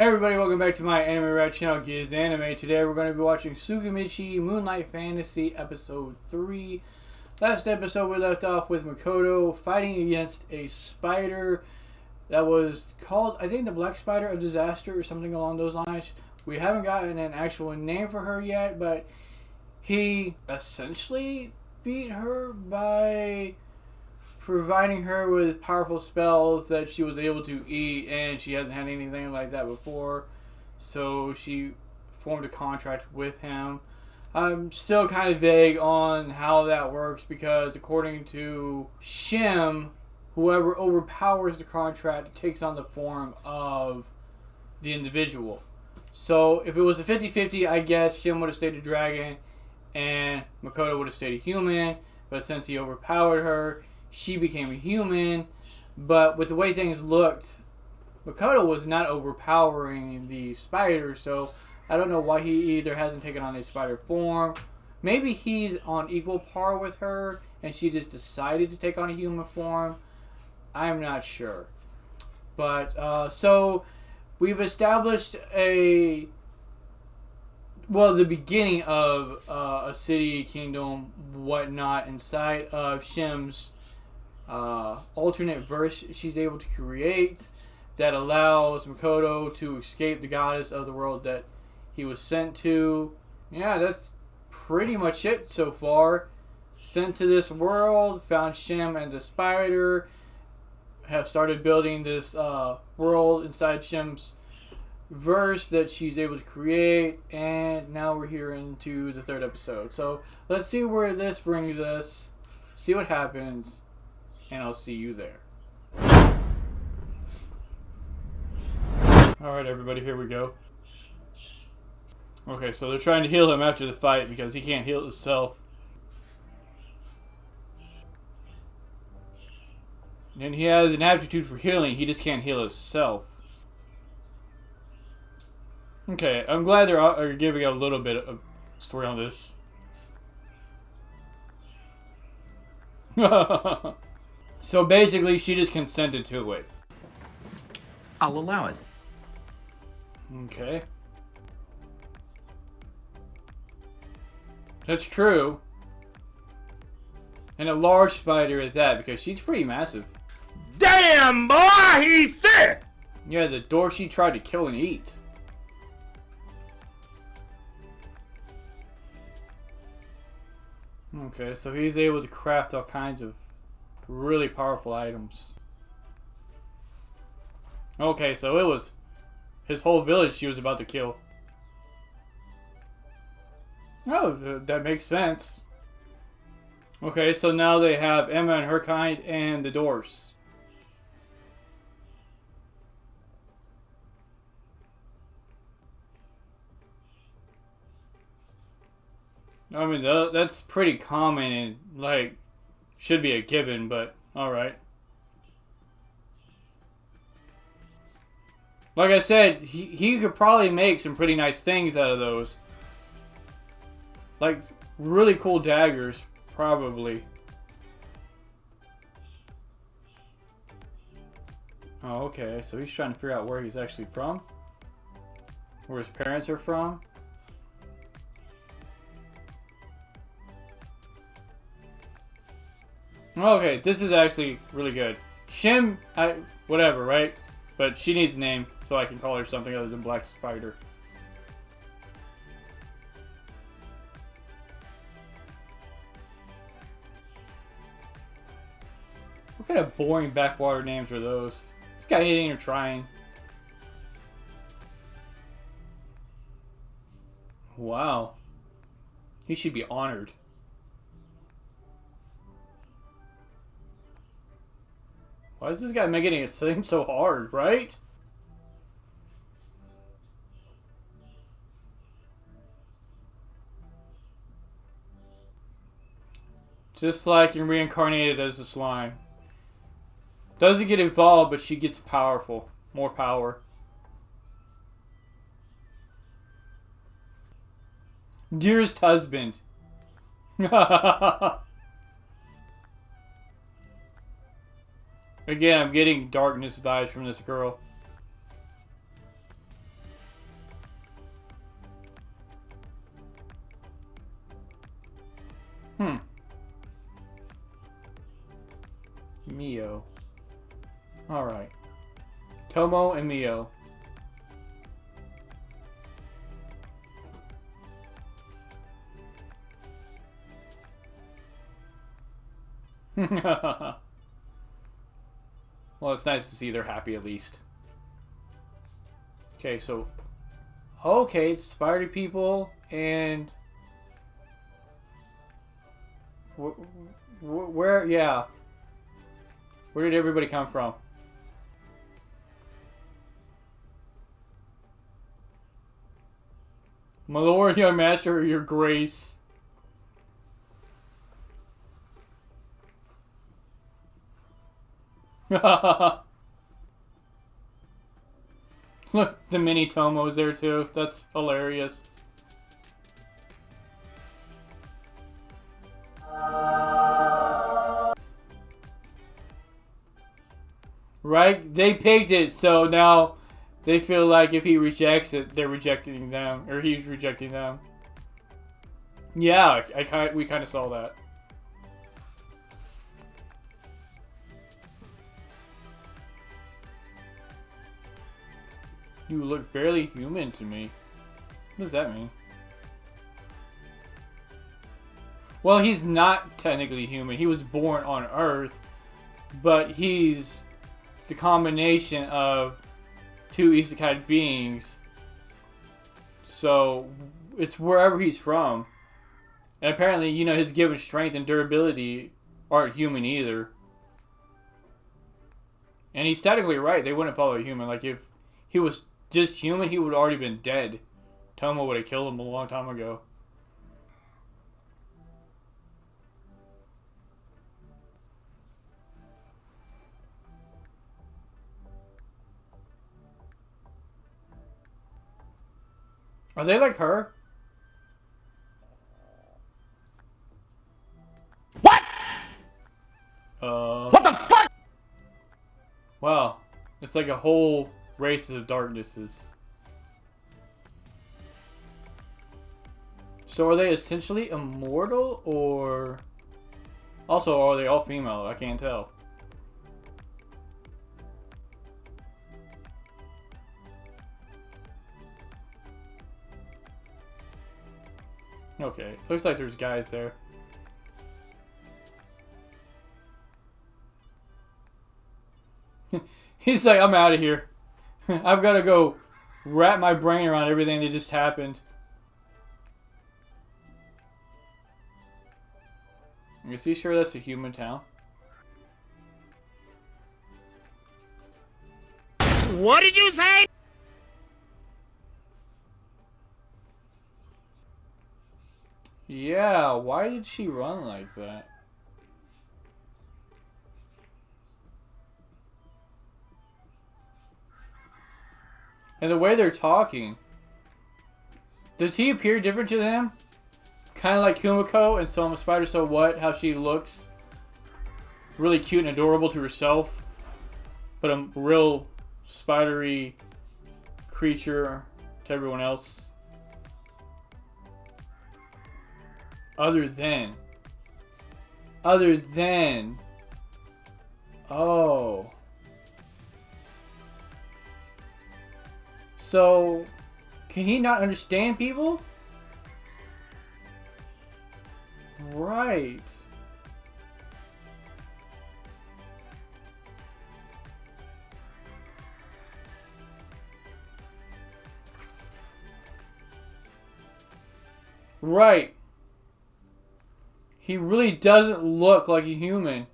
Hey everybody, welcome back to my anime rap channel, GizAnime. Today we're going to be watching Tsukimichi Moonlit Fantasy Episode 3. Last episode we left off with Makoto fighting against a spider that was called, I think, the Black Spider of Disaster or something along those lines. We haven't gotten an actual name for her yet, but he essentially beat her by providing her with powerful spells that she was able to eat, and she hasn't had anything like that before, so she formed a contract with him. I'm still kind of vague on how that works because according to Shim, whoever overpowers the contract takes on the form of the individual. So if it was a 50-50, I guess Shim would have stayed a dragon and Makoto would have stayed a human, but since he overpowered her, she became a human. But with the way things looked, Makoto was not overpowering the spider, so I don't know why he either hasn't taken on a spider form. Maybe he's on equal par with her and she just decided to take on a human form. I'm not sure. But, so we've established the beginning of a city, kingdom, whatnot inside of Shim's alternate verse she's able to create that allows Makoto to escape the goddess of the world that he was sent to. Yeah, that's pretty much it so far. Sent to this world, found Shim and the spider, have started building this world inside Shim's verse that she's able to create, and now we're here into the third episode. So let's see where this brings us, see what happens, and I'll see you there. Alright everybody, here we go. Okay, so they're trying to heal him after the fight because he can't heal himself. And he has an aptitude for healing, he just can't heal himself. Okay, I'm glad they're giving a little bit of story on this. So basically, she just consented to it. I'll allow it. Okay. That's true. And a large spider at that, because she's pretty massive. Damn, boy, he's thick! Yeah, the door she tried to kill and eat. Okay, so he's able to craft all kinds of really powerful items. Okay, so it was his whole village she was about to kill. Oh, that makes sense. Okay, so now they have Emma and her kind and the doors. I mean, that's pretty common and, like, should be a given, but alright. Like I said, he could probably make some pretty nice things out of those. Like, really cool daggers, probably. Oh, okay, so he's trying to figure out where he's actually from. Where his parents are from. Okay, this is actually really good. Shim, whatever, right? But she needs a name, so I can call her something other than Black Spider. What kind of boring backwater names are those? This guy ain't even trying. Wow. He should be honored. Why is this guy making it seem so hard, right? Just like you're reincarnated as a slime. Doesn't get evolved, but she gets powerful. More power. Dearest husband. Again, I'm getting darkness vibes from this girl. Hmm. Mio. Alright. Tomoe and Mio. Well, it's nice to see they're happy at least. Okay, so... Okay, it's spider people and... Where, yeah. Where did everybody come from? My lord, young master, your grace. Look, the mini Tomoe's there too. That's hilarious. Right? They picked it, so now they feel like if he rejects it, they're rejecting them, or he's rejecting them. Yeah, we kind of saw that. You look barely human to me. What does that mean? Well, he's not technically human. He was born on Earth, but he's the combination of two isekai beings. So, it's wherever he's from. And apparently, you know, his given strength and durability aren't human either. And he's technically right. They wouldn't follow a human. Like, if he was just human, he would have already been dead. Tomoe would have killed him a long time ago. Are they like her? What? What the fuck? Wow. It's like a whole race of darknesses. So are they essentially immortal, or... Also, are they all female? I can't tell. Okay, looks like there's guys there. He's like, I'm out of here. I've got to go wrap my brain around everything that just happened. Is he sure that's a human town? What did you say? Yeah, why did she run like that? And the way they're talking. Does he appear different to them? Kind of like Kumiko and So I'm a Spider, So What? How she looks really cute and adorable to herself, but a real spidery creature to everyone else. Other than. Oh. So, can he not understand people? Right. Right. He really doesn't look like a human.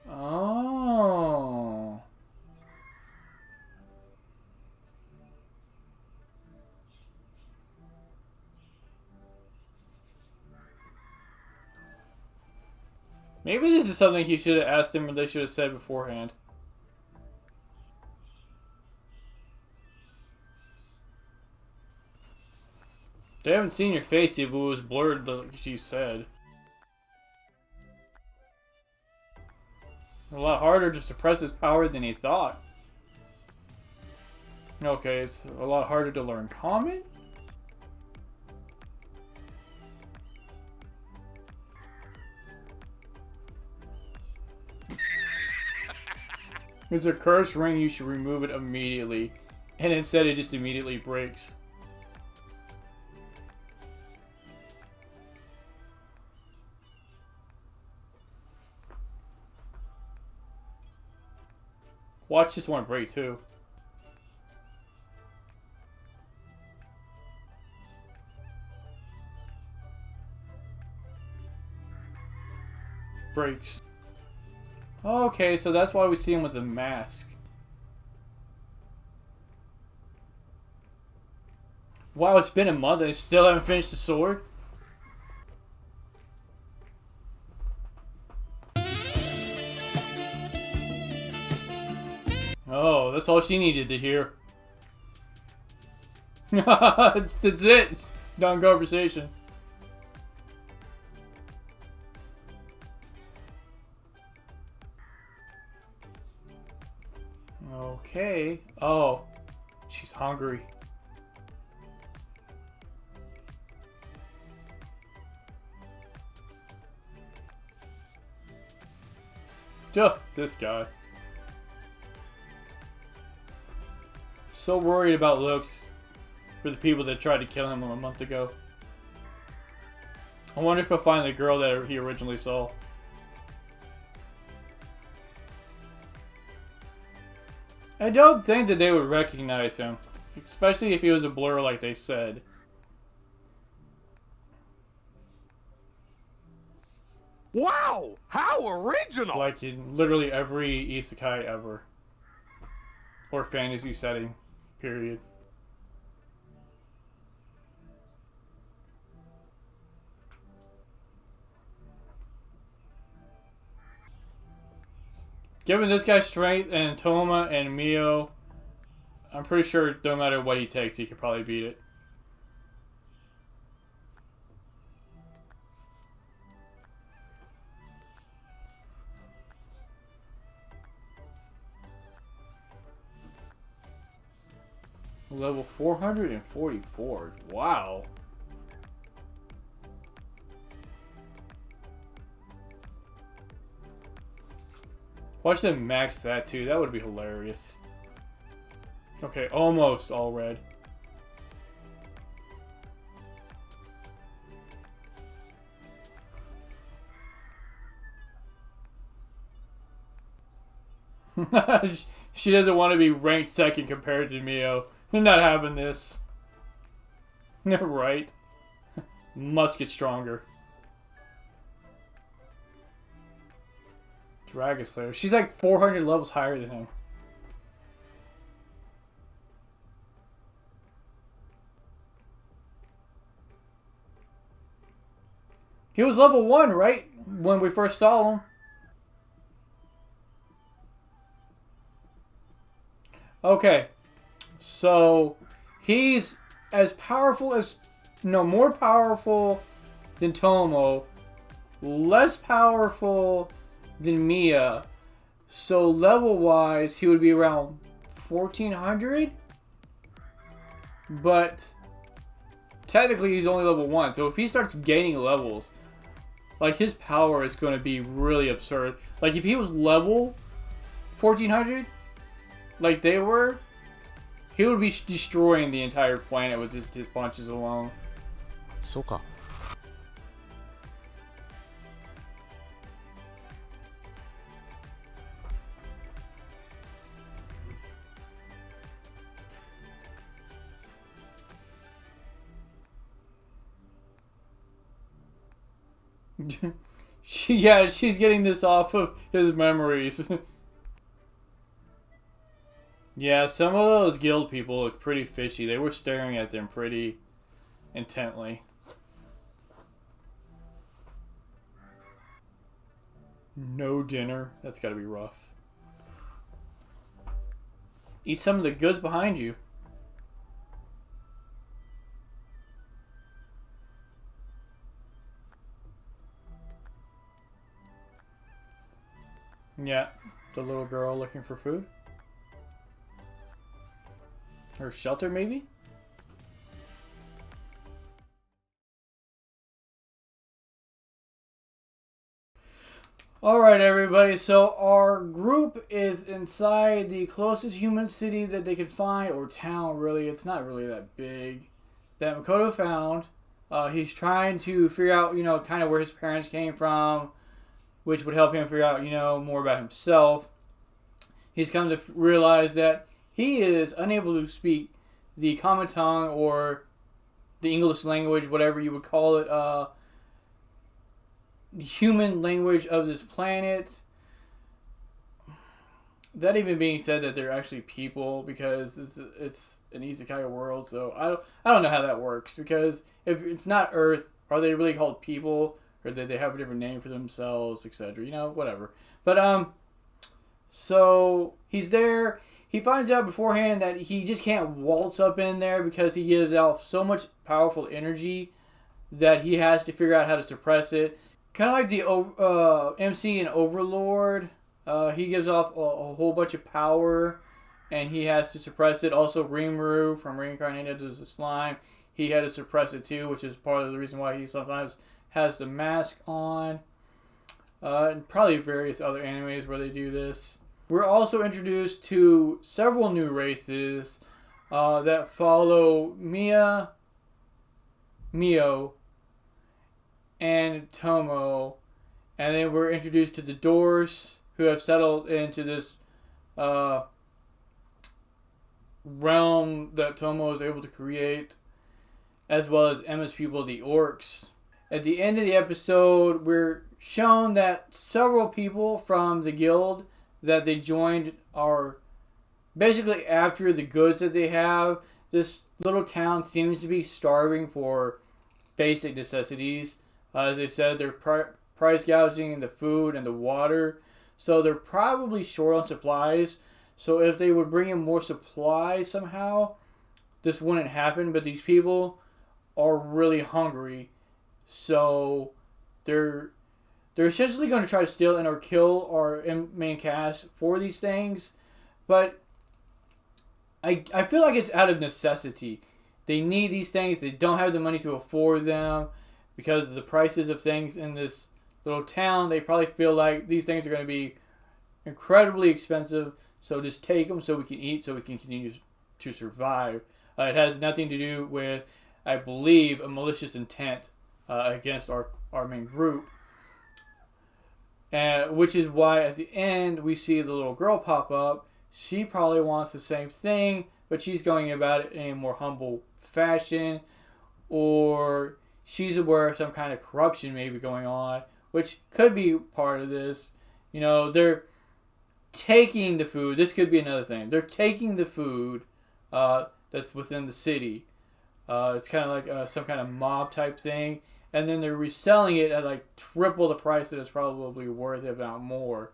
Oh. Maybe this is something he should have asked him or they should have said beforehand. They haven't seen your face yet, but it was blurred like she said. A lot harder to suppress his power than he thought. Okay, it's a lot harder to learn common? It's a cursed ring, you should remove it immediately. And instead it just immediately breaks. Watch this one break too. Breaks. Okay, so that's why we see him with the mask. Wow, it's been a month and I still haven't finished the sword? Oh, that's all she needed to hear. that's it. It's done conversation. Okay. Oh, she's hungry. Just this guy. So worried about looks for the people that tried to kill him a month ago. I wonder if he'll find the girl that he originally saw. I don't think that they would recognize him. Especially if he was a blur like they said. Wow! How original! It's like in literally every isekai ever. Or fantasy setting. Period. Given this guy's strength and Tomoe and Mio, I'm pretty sure no matter what he takes, he could probably beat it. Level 444. Wow. Watch them max that too. That would be hilarious. Okay, almost all red. She doesn't want to be ranked second compared to Mio. You're not having this. Right. Must get stronger. Dragon Slayer. She's like 400 levels higher than him. He was level 1, right? When we first saw him. Okay. So, he's as powerful as... No, more powerful than Tomoe. Less powerful than Mia. So, level-wise, he would be around 1400? But, technically, he's only level 1. So, if he starts gaining levels, like, his power is going to be really absurd. Like, if he was level 1400, like they were... He would be destroying the entire planet with just his punches alone. So ka. Yeah, she's getting this off of his memories. Yeah, some of those guild people look pretty fishy. They were staring at them pretty intently. No dinner. That's gotta be rough. Eat some of the goods behind you. Yeah, the little girl looking for food. Or shelter, maybe? Alright, everybody, so our group is inside the closest human city that they could find, or town, really. It's not really that big. That Makoto found. He's trying to figure out, kind of where his parents came from, which would help him figure out, more about himself. He's come to realize that he is unable to speak the common tongue or the English language, whatever you would call it, human language of this planet. That even being said, that they're actually people, because it's an isekai world, so I don't know how that works, because if it's not Earth, are they really called people, or did they have a different name for themselves, etc. Whatever. But so he's there. He finds out beforehand that he just can't waltz up in there because he gives out so much powerful energy that he has to figure out how to suppress it. Kind of like the MC and Overlord. He gives off a whole bunch of power, and he has to suppress it. Also, Rimuru from Reincarnated as a Slime, he had to suppress it too, which is part of the reason why he sometimes has the mask on. And probably various other animes where they do this. We're also introduced to several new races that follow Mio, and Tomoe. And then we're introduced to the Doors, who have settled into this realm that Tomoe is able to create, as well as Emma's people, the Orcs. At the end of the episode, we're shown that several people from the guild that they joined are basically after the goods that they have. This little town seems to be starving for basic necessities. As I said, they're price gouging the food and the water, so they're probably short on supplies. So if they would bring in more supplies somehow, this wouldn't happen. But these people are really hungry, so they're essentially going to try to steal and or kill our main cast for these things. But I feel like it's out of necessity. They need these things. They don't have the money to afford them because of the prices of things in this little town. They probably feel like these things are going to be incredibly expensive, so just take them so we can eat, so we can continue to survive. It has nothing to do with, I believe, a malicious intent against our main group. Which is why at the end we see the little girl pop up. She probably wants the same thing, but she's going about it in a more humble fashion, or she's aware of some kind of corruption maybe going on, which could be part of this. They're taking the food. This could be another thing. They're taking the food that's within the city. It's kind of like some kind of mob type thing. And then they're reselling it at like triple the price that it's probably worth, if not more.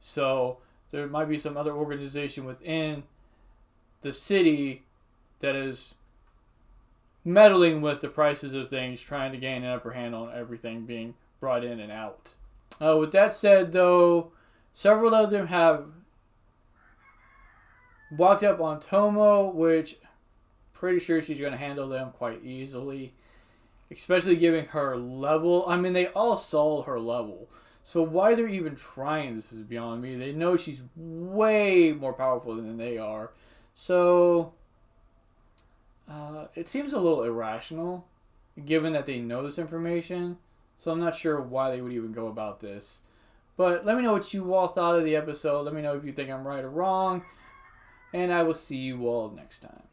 So there might be some other organization within the city that is meddling with the prices of things, trying to gain an upper hand on everything being brought in and out. With that said, though, several of them have walked up on Tomoe, which pretty sure she's going to handle them quite easily. Especially giving her level. I mean, they all saw her level. So why they're even trying this is beyond me. They know she's way more powerful than they are. So it seems a little irrational, given that they know this information. So I'm not sure why they would even go about this. But let me know what you all thought of the episode. Let me know if you think I'm right or wrong. And I will see you all next time.